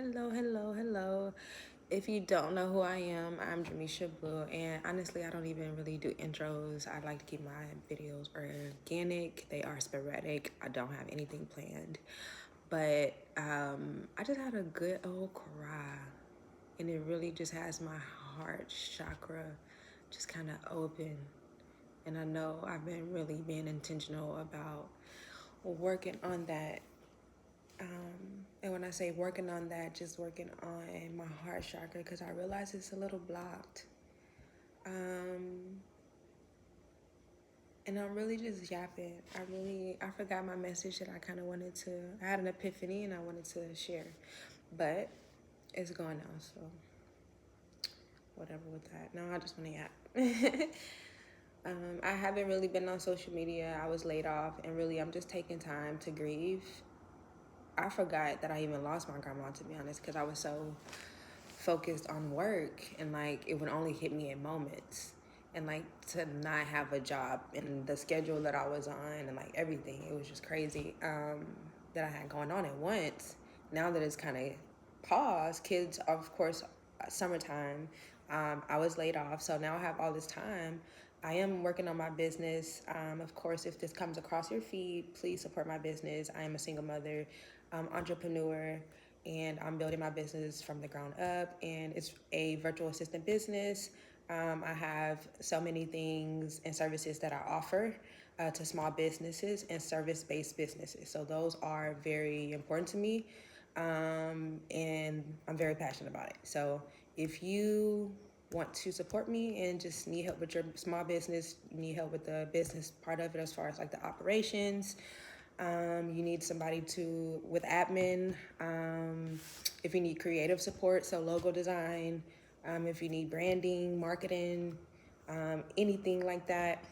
Hello, hello, hello. If you don't know who I am, I'm Jamisha Boo, and honestly, I don't even really do intros. I like to keep my videos organic. They are sporadic. I don't have anything planned, but I just had a good old cry, and it really just has my heart chakra just kind of open. And I know I've been really being intentional about working on that. And when I say working on that, just working on my heart chakra because I realize it's a little blocked. Um, and I'm really just yapping. I forgot my message that I kind of wanted to. I had an epiphany and I wanted to share, but it's gone now. So whatever with that. No, I just want to yap. I haven't really been on social media. I was laid off, and really, I'm just taking time to grieve. I forgot that I even lost my grandma, to be honest, because I was so focused on work, and like it would only hit me in moments, and like to not have a job and the schedule that I was on and like everything, it was just crazy that I had going on at once. Now that it's kind of paused, kids, of course, summertime, I was laid off, so now I have all this time. I am working on my business. Of course, if this comes across your feed, please support my business. I am a single mother, entrepreneur, and I'm building my business from the ground up. And it's a virtual assistant business. I have so many things and services that I offer to small businesses and service-based businesses. So those are very important to me, and I'm very passionate about it. So if you want to support me and just need help with your small business, you need help with the business part of it as far as like the operations, you need somebody to with admin. If you need creative support, so logo design. If you need branding, marketing, anything like that.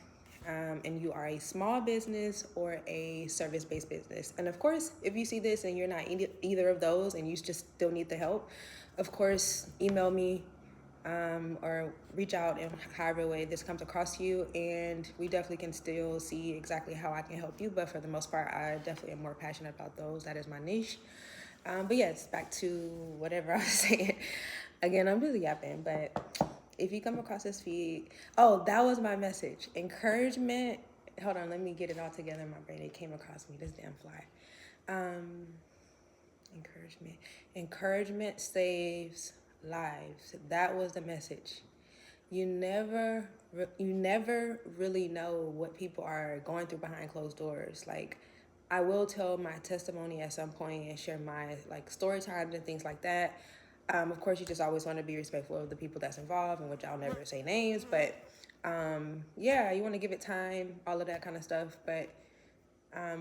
And you are a small business or a service-based business. And of course, if you see this and you're not either of those and you just still need the help, of course, email me, or reach out in however way this comes across to you, and we definitely can still see exactly how I can help you. But for the most part, I definitely am more passionate about those. That is my niche. But yes, back to whatever I was saying. Again, I'm really yapping, but if you come across this feed, oh, that was my message. Encouragement. Hold on, let me get it all together in my brain. It came across me, this damn fly. Um, Encouragement. Encouragement saves lives. That was the message. You never really know what people are going through behind closed doors. Like, I will tell my testimony at some point and share my like story times and things like that. Of course, you just always want to be respectful of the people that's involved, and which I'll never say names, but yeah, you want to give it time, all of that kind of stuff. But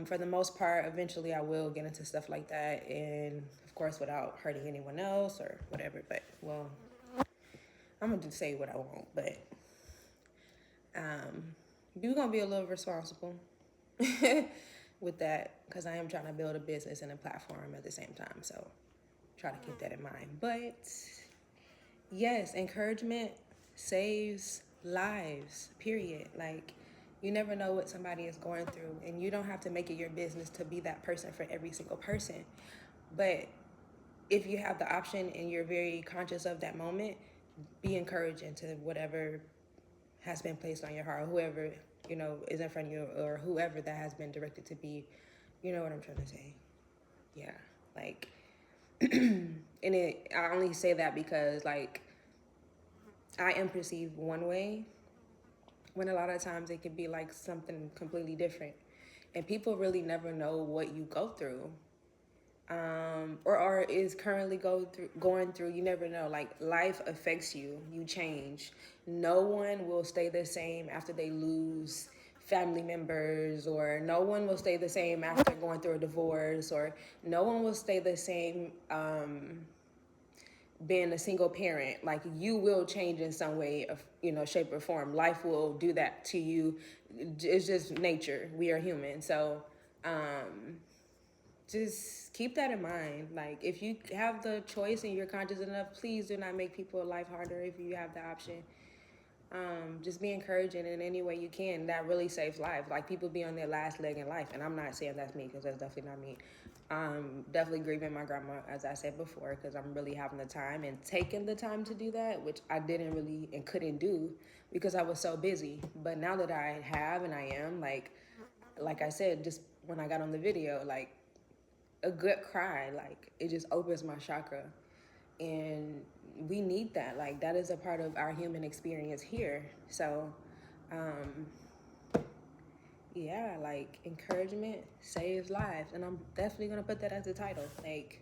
for the most part, eventually I will get into stuff like that, and of course, without hurting anyone else or whatever. But well, I'm gonna just say what I want, but you're gonna be a little responsible with that because I am trying to build a business and a platform at the same time. So try to keep that in mind. But yes, encouragement saves lives, period. Like, you never know what somebody is going through, and you don't have to make it your business to be that person for every single person. But if you have the option and you're very conscious of that moment, be encouraging to whatever has been placed on your heart, whoever, is in front of you, or whoever that has been directed to be. You know what I'm trying to say? Yeah. Like, I only say that because, like, I am perceived one way when a lot of times it could be like something completely different. And people really never know what you go through, or is currently going through. You never know. Like, life affects you. You change. No one will stay the same after they lose family members, or no one will stay the same after going through a divorce, or no one will stay the same being a single parent. Like, you will change in some way of, shape or form. Life will do that to you. It's just nature. We are human. So just keep that in mind. Like, if you have the choice and you're conscious enough, please do not make people's life harder if you have the option. Just be encouraging in any way you can. That really saves lives. Like, people be on their last leg in life, and I'm not saying that's me because that's definitely not me. I'm definitely grieving my grandma, as I said before, because I'm really having the time and taking the time to do that, which I didn't really and couldn't do because I was so busy. But now that I have and I am, like I said, just when I got on the video, like a good cry, like it just opens my chakra. And we need that. Like that is a part of our human experience here. So, um, yeah, like encouragement saves lives. And I'm definitely gonna put that as the title. Like,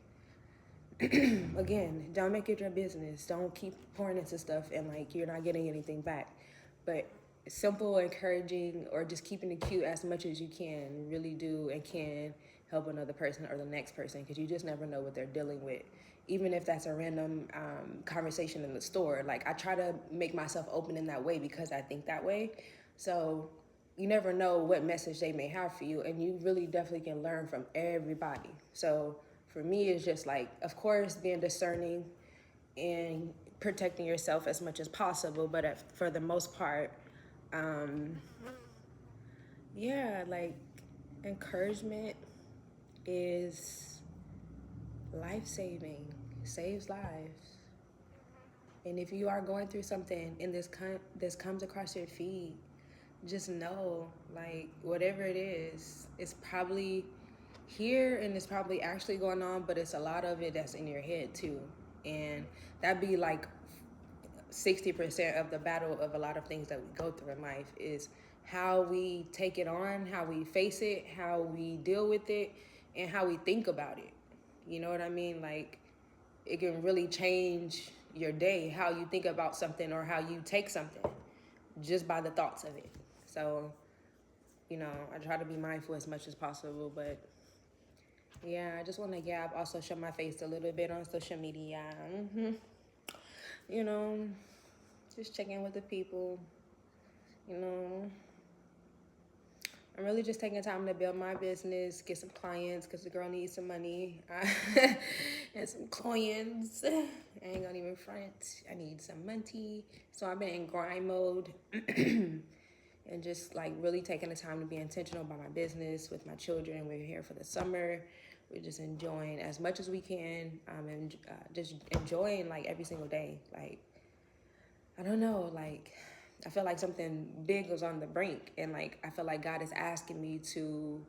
again, don't make it your business. Don't keep pouring into stuff and like you're not getting anything back. But simple, encouraging, or just keeping it cute as much as you can really do and can help another person or the next person, because you just never know what they're dealing with. Even if that's a random conversation in the store, like I try to make myself open in that way because I think that way. So you never know what message they may have for you, and you really definitely can learn from everybody. So for me, it's just like, of course, being discerning and protecting yourself as much as possible, but for the most part, um, yeah, like encouragement is life-saving, saves lives. And if you are going through something and this comes across your feed, just know, like, whatever it is, it's probably here and it's probably actually going on, but it's a lot of it that's in your head too. And that'd be like 60% of the battle of a lot of things that we go through in life is how we take it on, how we face it, how we deal with it, and how we think about it. You know what I mean? Like, it can really change your day, how you think about something or how you take something just by the thoughts of it. So, I try to be mindful as much as possible, but yeah, I just want to also show my face a little bit on social media. You know, just check in with the people. You know, I'm really just taking time to build my business, get some clients, because the girl needs some money and some clients. I ain't gonna even front. I need some money. So I've been in grind mode and just like really taking the time to be intentional about my business with my children. We're here for the summer. We're just enjoying as much as we can, and just enjoying like every single day. Like, I don't know, like I feel like something big was on the brink, and like I feel like God is asking me to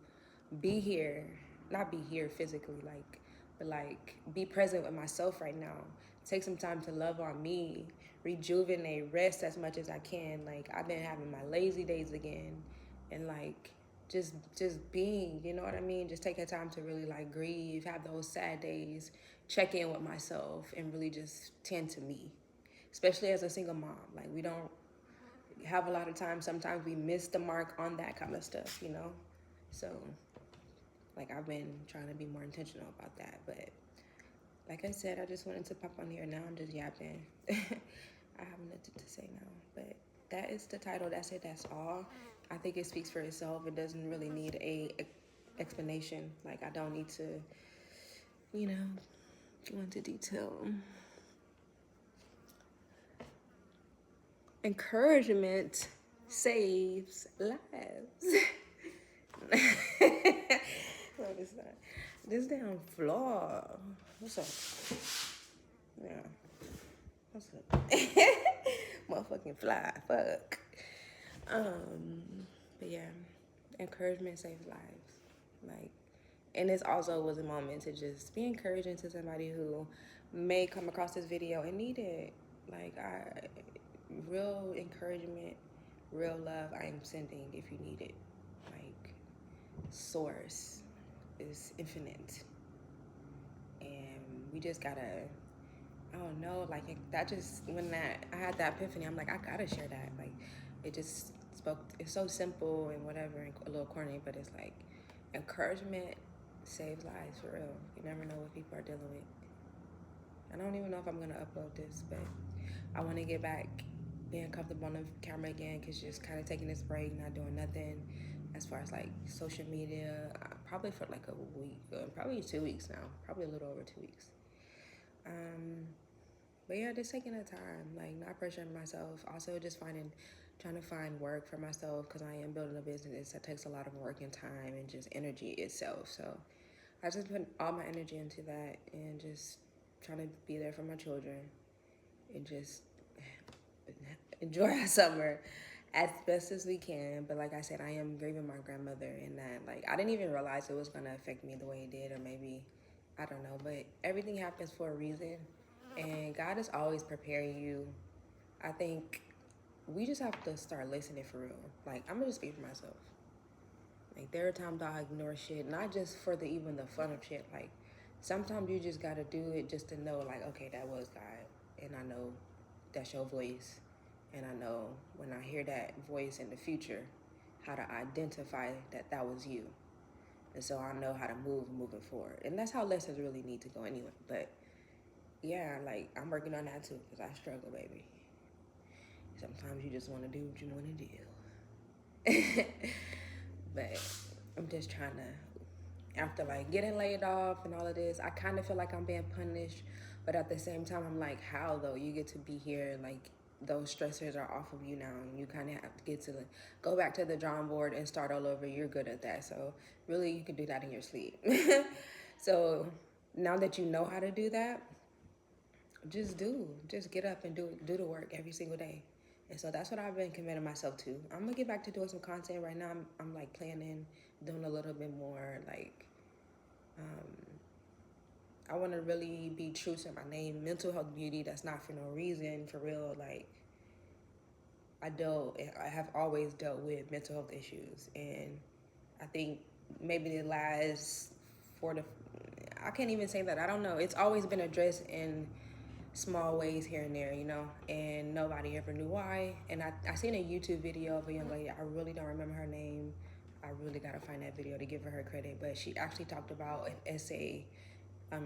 be here, not be here physically, like, but like be present with myself right now. Take some time to love on me, rejuvenate, rest as much as I can. Like I've been having my lazy days again, and like just being, you know what I mean? Just taking time to really like grieve, have those sad days, check in with myself, and really just tend to me, especially as a single mom. Like we don't have a lot of time. Sometimes we miss the mark on that kind of stuff. So like I've been trying to be more intentional about that. But like I said, I just wanted to pop on here now. I'm just yapping. I have nothing to say now. But that is the title. That's it. That's all. I think it speaks for itself. It doesn't really need a explanation. Like I don't need to, go into detail. Encouragement saves lives. What is that? This damn flaw. What's up? Yeah. What's up? Motherfucking fly. Fuck. But yeah, encouragement saves lives. Like, and this also was a moment to just be encouraging to somebody who may come across this video and need it. Like, real encouragement, real love I am sending if you need it. Like, source is infinite. And we just gotta, I don't know, like that just, when I had that epiphany, I'm like, I gotta share that. Like, it just spoke, it's so simple and whatever, and a little corny, but it's like, encouragement saves lives, for real. You never know what people are dealing with. I don't even know if I'm gonna upload this, but I want to get back being comfortable on the camera again, because just kind of taking this break, not doing nothing as far as like social media, probably for like a week, probably 2 weeks now, probably a little over 2 weeks. But yeah, just taking the time, like not pressuring myself. Also just trying to find work for myself, because I am building a business that takes a lot of work and time and just energy itself. So I just put all my energy into that and just trying to be there for my children and just enjoy our summer as best as we can. But like I said, I am grieving my grandmother, and that, like, I didn't even realize it was gonna affect me the way it did, or maybe, I don't know, but everything happens for a reason, and God is always preparing you. I think we just have to start listening for real. Like, I'm gonna just speak for myself. Like, there are times I ignore shit, not just for the even the fun of shit. Like, sometimes you just gotta do it just to know, like, okay, that was God, and I know that's your voice, and I know when I hear that voice in the future, how to identify that that was you, and so I know how to move moving forward. And that's how lessons really need to go anyway. But yeah, like, I'm working on that too, because I struggle, baby. Sometimes you just want to do what you want to do. But I'm just trying to, after like getting laid off and all of this, I kind of feel like I'm being punished. But at the same time, I'm like, how though? You get to be here, and like, those stressors are off of you now, and you kind of have to get to go back to the drawing board and start all over. You're good at that. So really, you can do that in your sleep. So now that you know how to do that, just get up and do the work every single day. And so that's what I've been committing myself to. I'm gonna get back to doing some content right now. I'm like planning, doing a little bit more, like, I want to really be true to my name, mental health beauty. That's not for no reason, for real. Like, I have always dealt with mental health issues, and I think maybe the last I can't even say that. I don't know. It's always been addressed in small ways here and there, and nobody ever knew why. And I seen a YouTube video of a young lady. I really don't remember her name. I really gotta find that video to give her credit. But she actually talked about an essay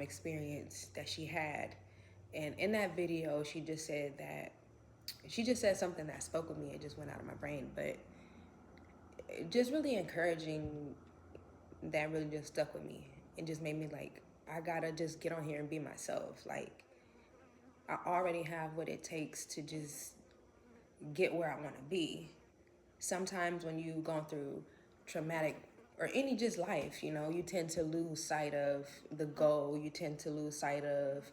experience that she had, and in that video, she just said something that spoke with me. It just went out of my brain, but just really encouraging. That really just stuck with me and just made me like, I gotta just get on here and be myself. Like, I already have what it takes to just get where I want to be. Sometimes when you go through traumatic or any just life, you tend to lose sight of the goal. You tend to lose sight of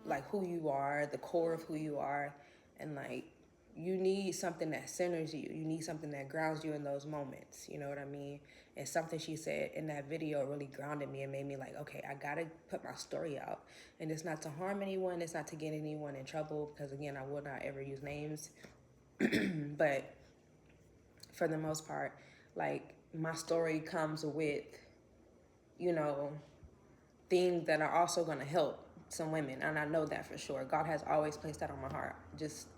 like who you are, the core of who you are, and like, you need something that centers you. You need something that grounds you in those moments. You know what I mean? And something she said in that video really grounded me and made me like, okay, I gotta put my story out. And it's not to harm anyone. It's not to get anyone in trouble, because again, I will not ever use names. But for the most part, like, my story comes with, things that are also gonna help some women. And I know that for sure. God has always placed that on my heart. Just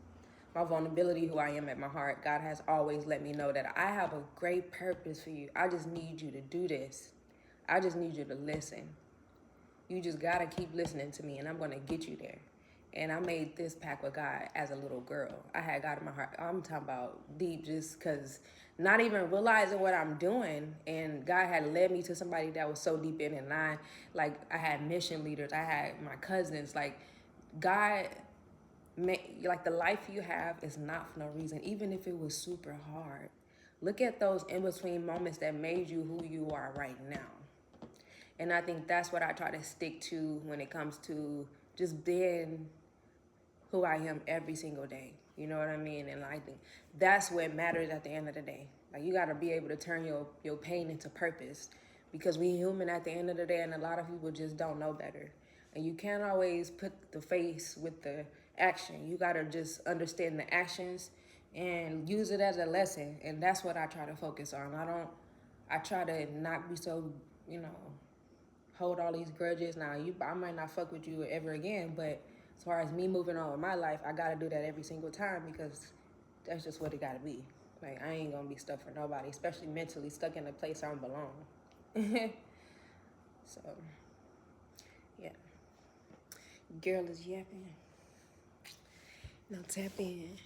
my vulnerability, who I am at my heart, God has always let me know that I have a great purpose for you. I just need you to do this. I just need you to listen. You just gotta keep listening to me, and I'm gonna get you there. And I made this pact with God as a little girl. I had God in my heart. I'm talking about deep, just because not even realizing what I'm doing. And God had led me to somebody that was so deep in it. And I had mission leaders. I had my cousins. Like, God, like, the life you have is not for no reason, even if it was super hard. Look at those in-between moments that made you who you are right now. And I think that's what I try to stick to when it comes to just being who I am every single day. You know what I mean? And I think that's what matters at the end of the day. Like, you got to be able to turn your pain into purpose, because we human at the end of the day, and a lot of people just don't know better. And you can't always put the face with the action. You got to just understand the actions and use it as a lesson. And that's what I try to focus on. I try to not be so, hold all these grudges. Now, I might not fuck with you ever again, but as far as me moving on with my life, I gotta do that every single time, because that's just what it gotta be. Like, I ain't gonna be stuck for nobody, especially mentally stuck in a place I don't belong. So, yeah. Girl is yapping. Now tap in.